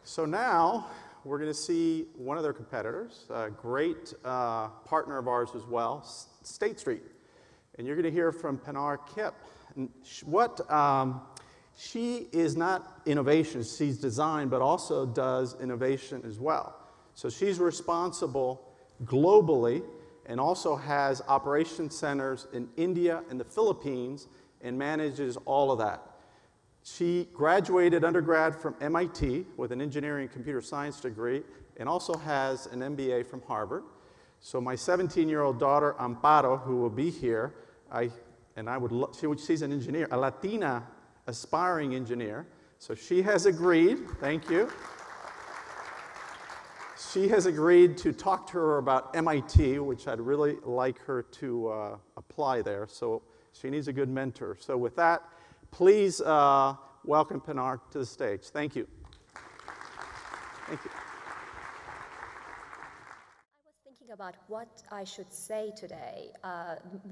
So now we're going to see one of their competitors, a great partner of ours as well, State Street. And you're going to hear from Pinar Kip. And she is not innovation, she's design, but also does innovation as well. So she's responsible globally and also has operation centers in India and the Philippines and manages all of that. She graduated undergrad from MIT with an engineering and computer science degree and also has an MBA from Harvard. So my 17-year-old daughter, Amparo, who will be here, she's an engineer, a Latina aspiring engineer. So she has agreed, thank you. She has agreed to talk to her about MIT, which I'd really like her to apply there. So she needs a good mentor. So with that, please welcome Pinar to the stage. Thank you. Thank you. I was thinking about what I should say today.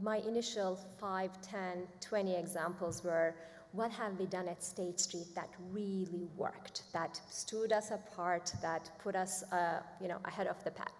My initial 5, 10, 20 examples were, what have we done at State Street that really worked, that stood us apart, that put us ahead of the pack?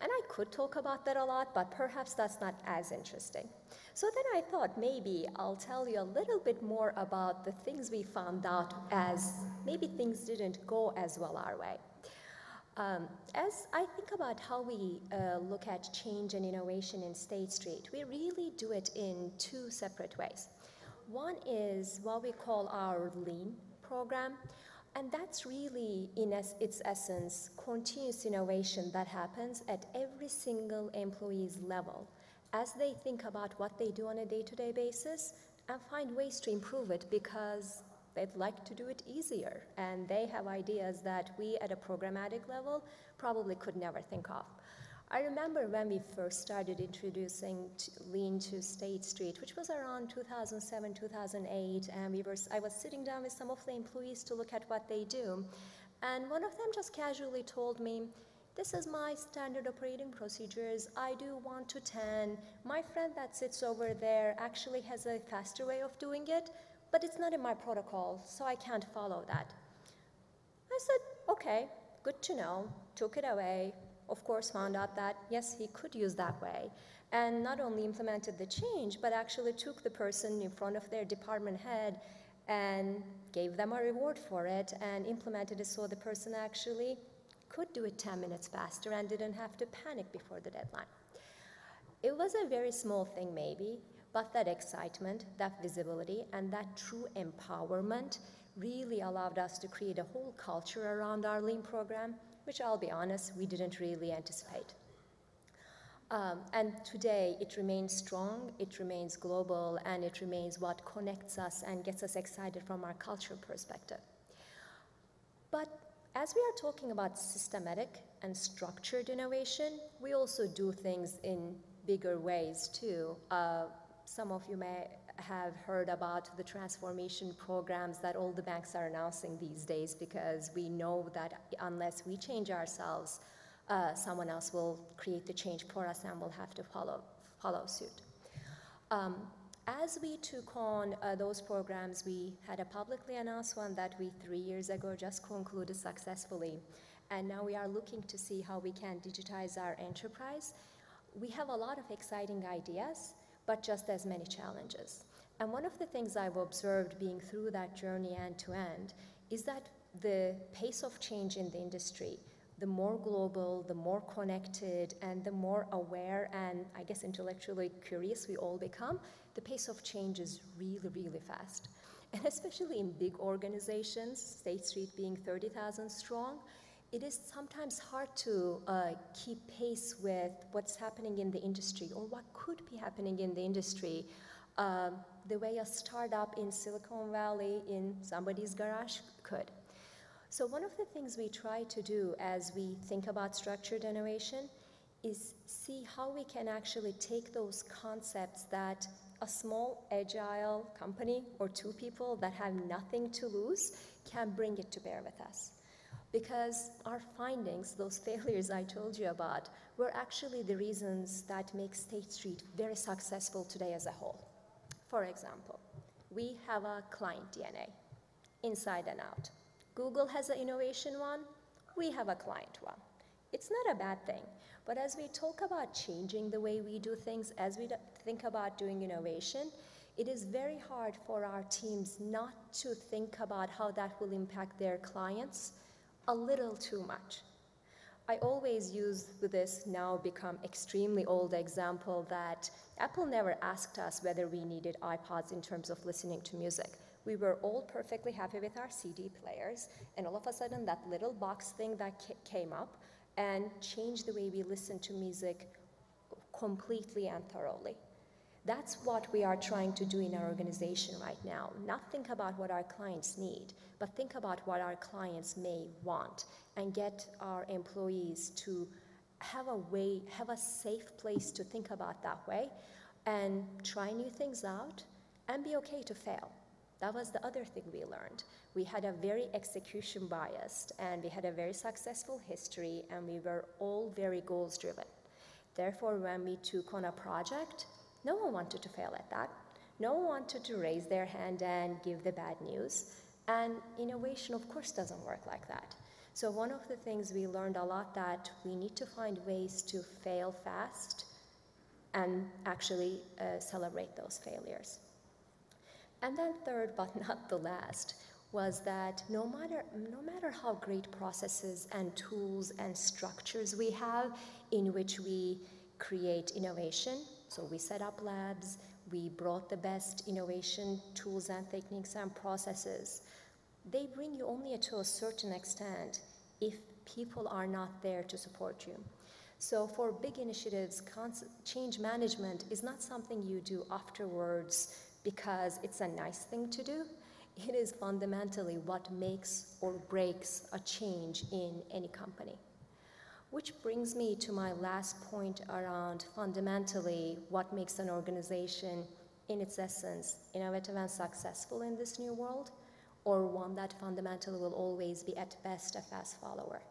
And I could talk about that a lot, but perhaps that's not as interesting. So then I thought maybe I'll tell you a little bit more about the things we found out as maybe things didn't go as well our way. As I think about how we look at change and innovation in State Street, we really do it in 2 separate ways. One is what we call our Lean program, and that's really, in its essence, continuous innovation that happens at every single employee's level as they think about what they do on a day-to-day basis and find ways to improve it because they'd like to do it easier, and they have ideas that we at a programmatic level probably could never think of. I remember when we first started introducing Lean to State Street, which was around 2007, 2008, and I was sitting down with some of the employees to look at what they do, and one of them just casually told me, this is my standard operating procedures. I do 1 to 10. My friend that sits over there actually has a faster way of doing it, but it's not in my protocol, so I can't follow that. I said, okay, good to know, took it away. Of course, found out that, yes, he could use that way, and not only implemented the change, but actually took the person in front of their department head and gave them a reward for it and implemented it so the person actually could do it 10 minutes faster and didn't have to panic before the deadline. It was a very small thing maybe, but that excitement, that visibility, and that true empowerment really allowed us to create a whole culture around our Lean program, which I'll be honest, we didn't really anticipate. And today, it remains strong, it remains global, and it remains what connects us and gets us excited from our cultural perspective. But as we are talking about systematic and structured innovation, we also do things in bigger ways too. Some of you may have heard about the transformation programs that all the banks are announcing these days, because we know that unless we change ourselves, someone else will create the change for us and we'll have to follow suit. As we took on those programs, we had a publicly announced one that we 3 years ago just concluded successfully, and now we are looking to see how we can digitize our enterprise. We have a lot of exciting ideas, but just as many challenges. And one of the things I've observed being through that journey end to end is that the pace of change in the industry, the more global, the more connected, and the more aware and I guess intellectually curious we all become, the pace of change is really, really fast. And especially in big organizations, State Street being 30,000 strong, it is sometimes hard to keep pace with what's happening in the industry or what could be happening in the industry the way a startup in Silicon Valley in somebody's garage could. So one of the things we try to do as we think about structured innovation is see how we can actually take those concepts that a small, agile company or 2 people that have nothing to lose can bring it to bear with us. Because our findings, those failures I told you about, were actually the reasons that make State Street very successful today as a whole. For example, we have a client DNA, inside and out. Google has an innovation one, we have a client one. It's not a bad thing, but as we talk about changing the way we do things, as we think about doing innovation, it is very hard for our teams not to think about how that will impact their clients a little too much. I always use this now become extremely old example that Apple never asked us whether we needed iPods in terms of listening to music. We were all perfectly happy with our CD players, and all of a sudden that little box thing that came up and changed the way we listen to music completely and thoroughly. That's what we are trying to do in our organization right now. Not think about what our clients need, but think about what our clients may want and get our employees to have a safe place to think about that way and try new things out and be okay to fail. That was the other thing we learned. We had a very execution biased and we had a very successful history and we were all very goals driven. Therefore, when we took on a project, no one wanted to fail at that. No one wanted to raise their hand and give the bad news. And innovation, of course, doesn't work like that. So one of the things we learned a lot that we need to find ways to fail fast and actually celebrate those failures. And then third, but not the last, was that no matter how great processes and tools and structures we have in which we create innovation, so we set up labs, we brought the best innovation tools and techniques and processes, they bring you only to a certain extent if people are not there to support you. So for big initiatives, change management is not something you do afterwards because it's a nice thing to do. It is fundamentally what makes or breaks a change in any company. Which brings me to my last point around fundamentally what makes an organization in its essence innovative and successful in this new world, or one that fundamentally will always be at best a fast follower,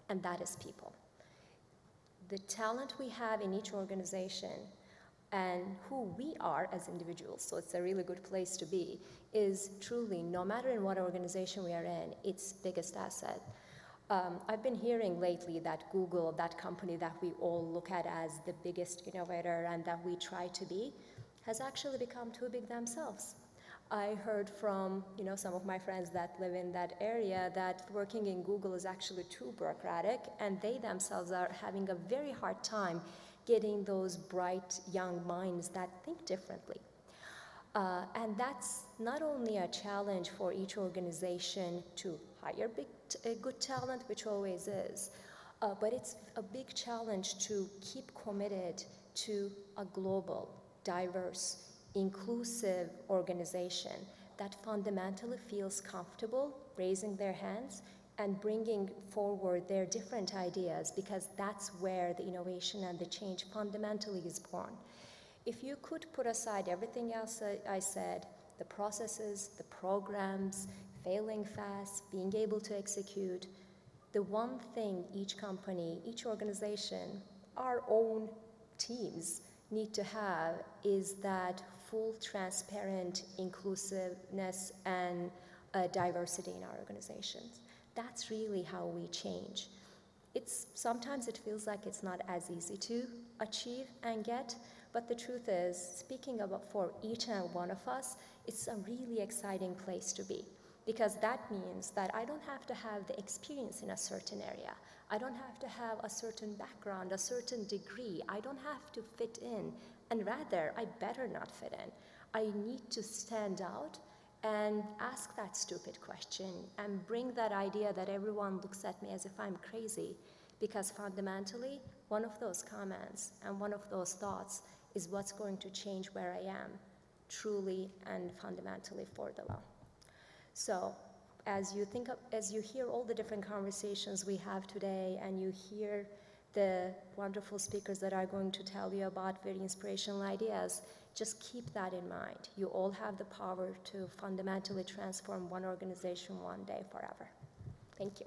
and that is people. The talent we have in each organization and who we are as individuals, so it's a really good place to be, is truly, no matter in what organization we are in, its biggest asset. I've been hearing lately that Google, that company that we all look at as the biggest innovator and that we try to be, has actually become too big themselves. I heard from some of my friends that live in that area that working in Google is actually too bureaucratic, and they themselves are having a very hard time getting those bright young minds that think differently. And that's not only a challenge for each organization to hire good talent, which always is, but it's a big challenge to keep committed to a global, diverse, inclusive organization that fundamentally feels comfortable raising their hands and bringing forward their different ideas, because that's where the innovation and the change fundamentally is born. If you could put aside everything else I said, the processes, the programs, failing fast, being able to execute, the one thing each company, each organization, our own teams need to have is that full, transparent inclusiveness and diversity in our organizations. That's really how we change. Sometimes it feels like it's not as easy to achieve and get, but the truth is, speaking about for each and one of us, it's a really exciting place to be, because that means that I don't have to have the experience in a certain area. I don't have to have a certain background, a certain degree. I don't have to fit in, and rather, I better not fit in. I need to stand out and ask that stupid question and bring that idea that everyone looks at me as if I'm crazy, because fundamentally, one of those comments and one of those thoughts is what's going to change where I am, truly and fundamentally for the well. So, as you hear all the different conversations we have today, and you hear the wonderful speakers that are going to tell you about very inspirational ideas, just keep that in mind. You all have the power to fundamentally transform one organization one day forever. Thank you.